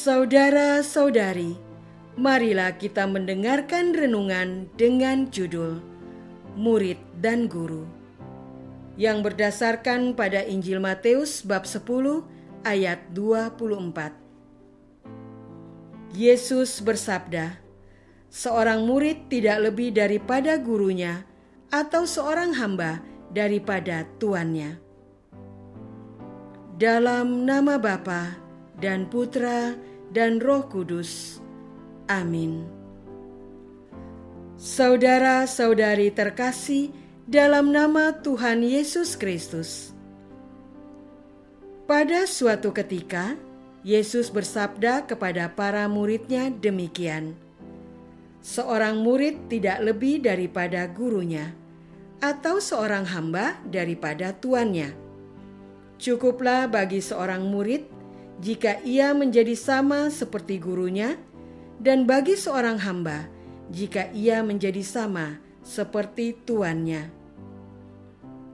Saudara-saudari, marilah kita mendengarkan renungan dengan judul Murid dan Guru, yang berdasarkan pada Injil Matius bab 10 ayat 24. Yesus bersabda, "Seorang murid tidak lebih daripada gurunya, atau seorang hamba daripada tuannya." Dalam nama Bapa dan Putra dan Roh Kudus. Amin. Saudara-saudari terkasih dalam nama Tuhan Yesus Kristus. Pada suatu ketika, Yesus bersabda kepada para muridnya demikian, "Seorang murid tidak lebih daripada gurunya, atau seorang hamba daripada tuannya. Cukuplah bagi seorang murid jika ia menjadi sama seperti gurunya, dan bagi seorang hamba jika ia menjadi sama seperti tuannya.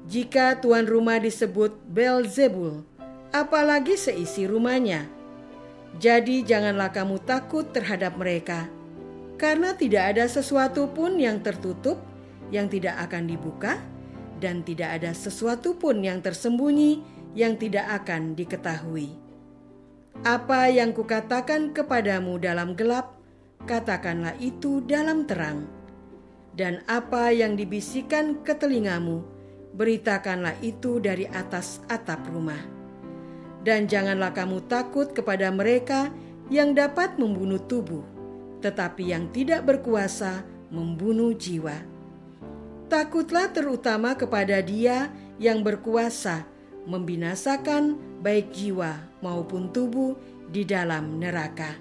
Jika tuan rumah disebut Beelzebul, apalagi seisi rumahnya. Jadi janganlah kamu takut terhadap mereka, karena tidak ada sesuatu pun yang tertutup yang tidak akan dibuka, dan tidak ada sesuatu pun yang tersembunyi yang tidak akan diketahui. Apa yang kukatakan kepadamu dalam gelap, katakanlah itu dalam terang. Dan apa yang dibisikkan ke telingamu, beritakanlah itu dari atas atap rumah. Dan janganlah kamu takut kepada mereka yang dapat membunuh tubuh, tetapi yang tidak berkuasa membunuh jiwa. Takutlah terutama kepada Dia yang berkuasa membinasakan baik jiwa maupun tubuh di dalam neraka.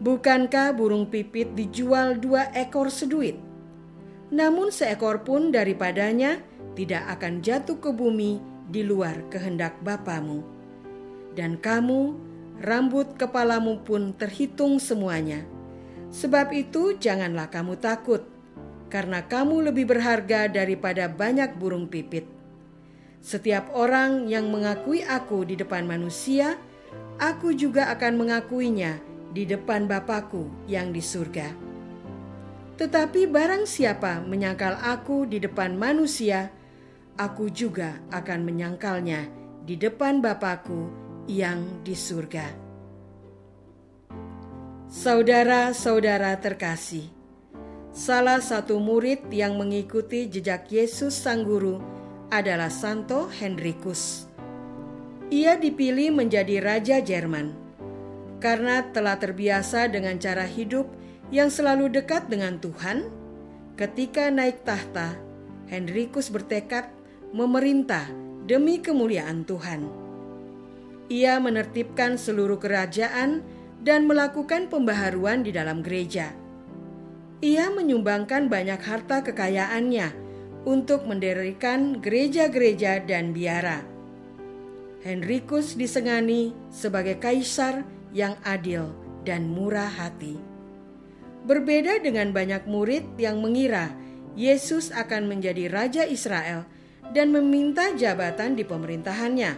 Bukankah burung pipit dijual 2 ekor seduit? Namun seekor pun daripadanya tidak akan jatuh ke bumi di luar kehendak Bapamu. Dan kamu, rambut kepalamu pun terhitung semuanya. Sebab itu janganlah kamu takut, karena kamu lebih berharga daripada banyak burung pipit. Setiap orang yang mengakui aku di depan manusia, aku juga akan mengakuinya di depan Bapa-Ku yang di surga. Tetapi barang siapa menyangkal aku di depan manusia, aku juga akan menyangkalnya di depan Bapa-Ku yang di surga." Saudara-saudara terkasih, salah satu murid yang mengikuti jejak Yesus Sang Guru adalah Santo Henrikus. Ia dipilih menjadi Raja Jerman karena telah terbiasa dengan cara hidup yang selalu dekat dengan Tuhan. Ketika naik tahta, Henrikus bertekad memerintah demi kemuliaan Tuhan. Ia menertibkan seluruh kerajaan dan melakukan pembaharuan di dalam gereja. Ia menyumbangkan banyak harta kekayaannya untuk mendirikan gereja-gereja dan biara. Henrikus disengani sebagai kaisar yang adil dan murah hati. Berbeda dengan banyak murid yang mengira Yesus akan menjadi Raja Israel dan meminta jabatan di pemerintahannya,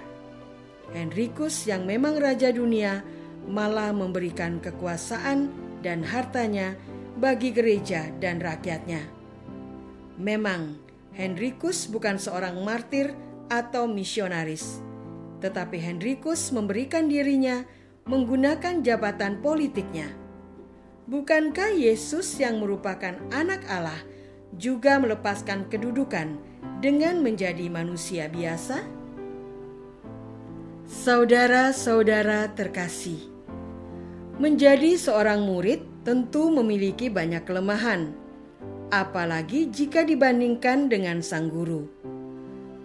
Henrikus yang memang Raja dunia malah memberikan kekuasaan dan hartanya bagi gereja dan rakyatnya. Memang Henrikus bukan seorang martir atau misionaris, tetapi Henrikus memberikan dirinya menggunakan jabatan politiknya. Bukankah Yesus yang merupakan anak Allah juga melepaskan kedudukan dengan menjadi manusia biasa? Saudara-saudara terkasih, menjadi seorang murid tentu memiliki banyak kelemahan, apalagi jika dibandingkan dengan sang guru.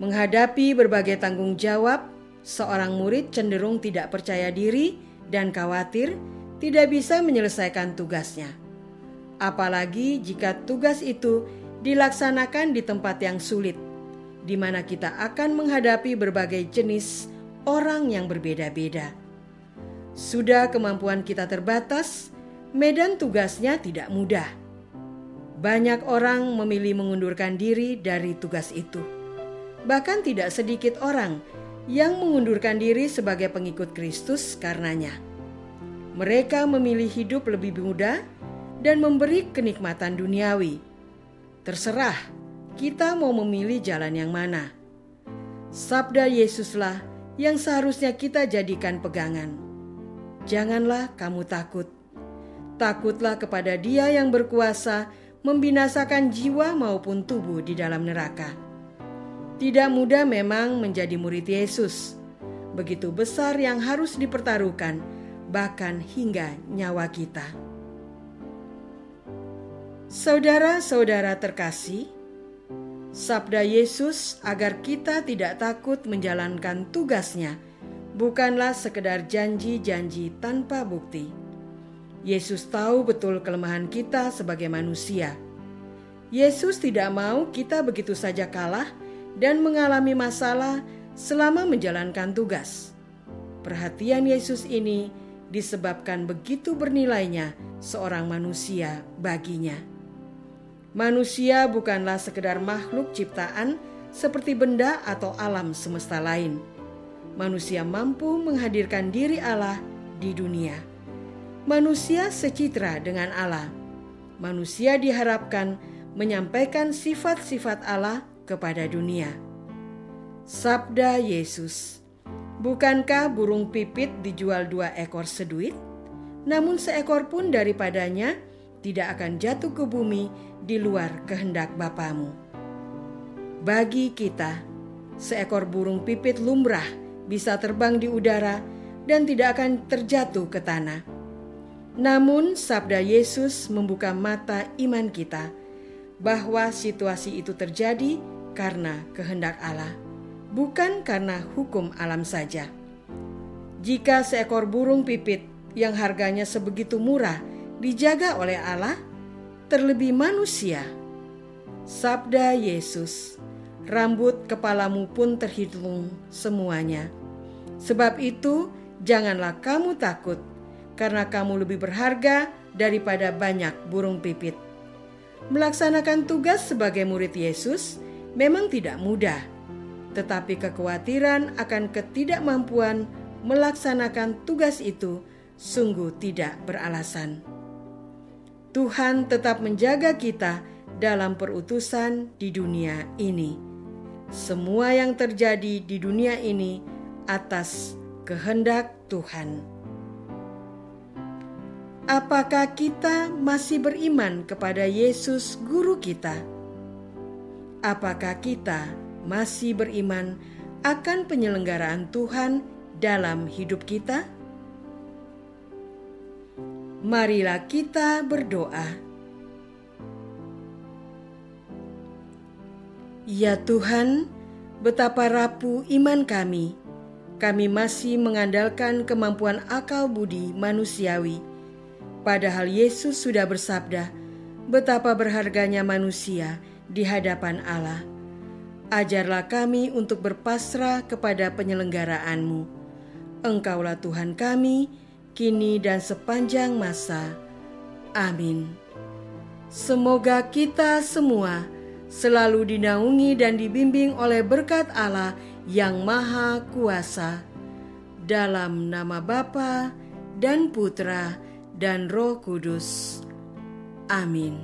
Menghadapi berbagai tanggung jawab, seorang murid cenderung tidak percaya diri dan khawatir tidak bisa menyelesaikan tugasnya. Apalagi jika tugas itu dilaksanakan di tempat yang sulit, di mana kita akan menghadapi berbagai jenis orang yang berbeda-beda. Sudah kemampuan kita terbatas, medan tugasnya tidak mudah. Banyak orang memilih mengundurkan diri dari tugas itu. Bahkan tidak sedikit orang yang mengundurkan diri sebagai pengikut Kristus karenanya. Mereka memilih hidup lebih mudah dan memberi kenikmatan duniawi. Terserah kita mau memilih jalan yang mana. Sabda Yesuslah yang seharusnya kita jadikan pegangan. Janganlah kamu takut. Takutlah kepada Dia yang berkuasa membinasakan jiwa maupun tubuh di dalam neraka. Tidak mudah memang menjadi murid Yesus. Begitu besar yang harus dipertaruhkan, bahkan hingga nyawa kita. Saudara-saudara terkasih, sabda Yesus agar kita tidak takut menjalankan tugasnya bukanlah sekedar janji-janji tanpa bukti. Yesus tahu betul kelemahan kita sebagai manusia. Yesus tidak mau kita begitu saja kalah dan mengalami masalah selama menjalankan tugas. Perhatian Yesus ini disebabkan begitu bernilainya seorang manusia baginya. Manusia bukanlah sekedar makhluk ciptaan seperti benda atau alam semesta lain. Manusia mampu menghadirkan diri Allah di dunia. Manusia secitra dengan Allah. Manusia diharapkan menyampaikan sifat-sifat Allah kepada dunia. Sabda Yesus, bukankah burung pipit dijual 2 ekor seduit? Namun seekor pun daripadanya tidak akan jatuh ke bumi di luar kehendak Bapamu. Bagi kita, seekor burung pipit lumrah bisa terbang di udara dan tidak akan terjatuh ke tanah. Namun sabda Yesus membuka mata iman kita bahwa situasi itu terjadi karena kehendak Allah, bukan karena hukum alam saja. Jika seekor burung pipit yang harganya sebegitu murah dijaga oleh Allah, terlebih manusia. Sabda Yesus, rambut kepalamu pun terhitung semuanya. Sebab itu, janganlah kamu takut, karena kamu lebih berharga daripada banyak burung pipit. Melaksanakan tugas sebagai murid Yesus memang tidak mudah, tetapi kekhawatiran akan ketidakmampuan melaksanakan tugas itu sungguh tidak beralasan. Tuhan tetap menjaga kita dalam perutusan di dunia ini. Semua yang terjadi di dunia ini atas kehendak Tuhan. Apakah kita masih beriman kepada Yesus Guru kita? Apakah kita masih beriman akan penyelenggaraan Tuhan dalam hidup kita? Marilah kita berdoa. Ya Tuhan, betapa rapuh iman kami. Kami masih mengandalkan kemampuan akal budi manusiawi. Padahal Yesus sudah bersabda, betapa berharganya manusia di hadapan Allah. Ajarlah kami untuk berpasrah kepada penyelenggaraanmu. Engkaulah Tuhan kami, kini dan sepanjang masa. Amin. Semoga kita semua selalu dinaungi dan dibimbing oleh berkat Allah yang Maha Kuasa. Dalam nama Bapa dan Putra dan Roh Kudus. Amin.